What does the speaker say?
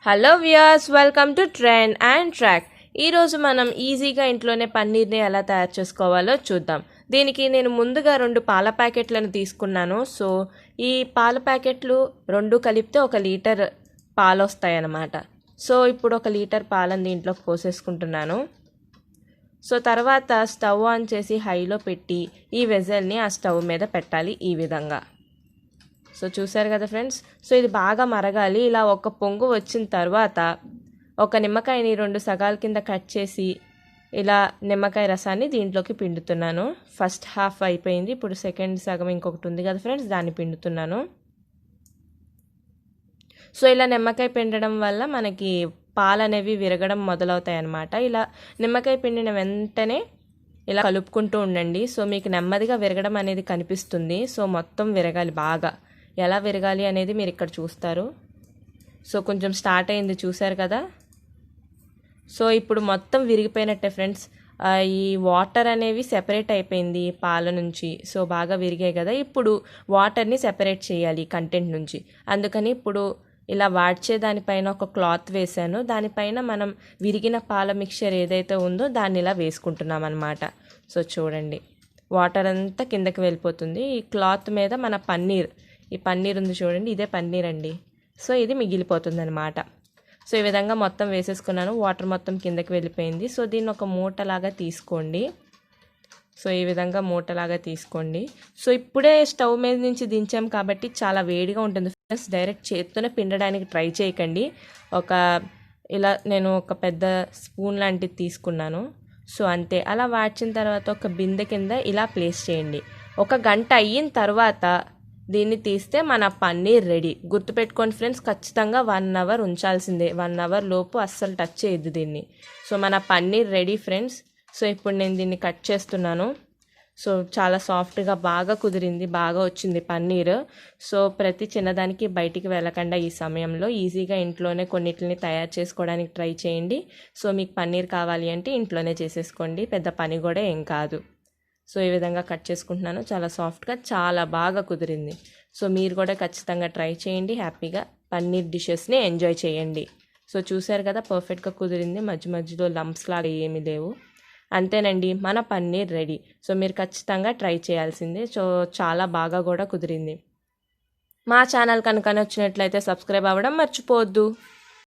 Hello viewers, welcome to trend and track. ఈరోజు మనం ఈజీగా ఇంట్లోనే పన్నీర్ని ఎలా తయారు చేసుకోవాలో చూద్దాం. దీనికి నేను ముందుగా 2 పాల ప్యాకెట్లను తీసుకున్నాను. సో ఈ పాల ప్యాకెట్లు 2 కలిపితే 1 లీటర్ పాలు వస్తాయన్నమాట. సో ఇప్పుడు 1 లీటర్ పాలను దీంట్లోకి పోసేసుకుంటున్నాను. సో తర్వాత స్టవ్ ఆన్ చేసి హైలో పెట్టి ఈ వెజల్ని ఆ స్టవ్ మీద పెట్టాలి ఈ విధంగా. సో చూసారు కదా ఫ్రెండ్స్. సో ఇది బాగా మరగాలి. ఇలా ఒక పొంగు వచ్చిన తర్వాత ఒక నిమ్మకాయని 2 సగాల కింద కట్ చేసి ఇలా నిమ్మకాయ రసాన్ని దీంట్లోకి పిండుతున్నాను. ఫస్ట్ హాఫ్ అయిపోయింది, ఇప్పుడు సెకండ్ సగం ఇంకొకటి ఉంది కదా ఫ్రెండ్స్, దాన్ని పిండుతున్నాను. సో ఇలా నిమ్మకాయ పిండడం వల్ల మనకి పాలు అనేవి విరగడం మొదలవుతాయి అన్నమాట. ఇలా నిమ్మకాయ పిండిన వెంటనే ఇలా కలుపుకుంటూ ఉండండి. సో మీకు నెమ్మదిగా విరగడం అనేది కనిపిస్తుంది. సో మొత్తం విరగాలి బాగా. ఎలా విరగాలి అనేది మీరు ఇక్కడ చూస్తారు. సో కొంచెం స్టార్ట్ అయింది, చూసారు కదా. సో ఇప్పుడు మొత్తం విరిగిపోయినట్టే ఫ్రెండ్స్. ఈ వాటర్ అనేవి సెపరేట్ అయిపోయింది పాల నుంచి. సో బాగా విరిగాయి కదా. ఇప్పుడు వాటర్ని సెపరేట్ చేయాలి కంటెంట్ నుంచి. అందుకని ఇప్పుడు ఇలా వాడ్చే దానిపైన ఒక క్లాత్ వేసాను. దానిపైన మనం విరిగిన పాల మిక్చర్ ఏదైతే ఉందో దాన్ని ఇలా వేసుకుంటున్నాం అన్నమాట. సో చూడండి, వాటర్ అంతా కిందకి వెళ్ళిపోతుంది. ఈ క్లాత్ మీద మన ఈ పన్నీర్ ఉంది చూడండి, ఇదే పన్నీర్ అండి. సో ఇది మిగిలిపోతుంది అనమాట. సో ఈ విధంగా మొత్తం వేసేసుకున్నాను. వాటర్ మొత్తం కిందకి వెళ్ళిపోయింది. సో దీన్ని ఒక మూటలాగా తీసుకోండి. సో ఈ విధంగా మూటలాగా తీసుకోండి. సో ఇప్పుడే స్టవ్ మీద నుంచి దించాం కాబట్టి చాలా వేడిగా ఉంటుంది ఫ్రెండ్స్. డైరెక్ట్ చేత్తోనే పిండడానికి ట్రై చేయకండి. ఇలా నేను ఒక పెద్ద స్పూన్ లాంటిది తీసుకున్నాను. సో అంతే. అలా వాడ్చిన తర్వాత ఒక బిందె కింద ఇలా ప్లేస్ చేయండి. 1 గంట అయిన తర్వాత దీన్ని తీస్తే మన పన్నీర్ రెడీ. గుర్తుపెట్టుకోండి ఫ్రెండ్స్, ఖచ్చితంగా 1 అవర్ ఉంచాల్సిందే. 1 అవర్ లోపు అస్సలు టచ్ చేయొద్దు దీన్ని. సో మన పన్నీర్ రెడీ ఫ్రెండ్స్. సో ఇప్పుడు నేను దీన్ని కట్ చేస్తున్నాను. సో చాలా సాఫ్ట్గా బాగా కుదిరింది, బాగా వచ్చింది పన్నీర్. సో ప్రతి చిన్నదానికి బయటికి వెళ్ళకుండా ఈ సమయంలో ఈజీగా ఇంట్లోనే కొన్నిటిని తయారు చేసుకోవడానికి ట్రై చేయండి. సో మీకు పన్నీర్ కావాలి అంటే ఇంట్లోనే చేసేసుకోండి, పెద్ద పని కూడా ఏం కాదు. సో ఈ విధంగా కట్ చేసుకుంటున్నాను. చాలా సాఫ్ట్గా చాలా బాగా కుదిరింది. సో మీరు కూడా ఖచ్చితంగా ట్రై చేయండి. హ్యాపీగా పన్నీర్ డిషెస్ని ఎంజాయ్ చేయండి. సో చూసారు కదా, పర్ఫెక్ట్గా కుదిరింది. మధ్య మధ్యలో లంప్స్ లాగా ఏమీ లేవు. అంతేనండి, మన పన్నీర్ రెడీ. సో మీరు ఖచ్చితంగా ట్రై చేయాల్సిందే. సో చాలా బాగా కూడా కుదిరింది. మా ఛానల్ కనుక నచ్చినట్లయితే సబ్స్క్రైబ్ అవ్వడం మర్చిపోవద్దు.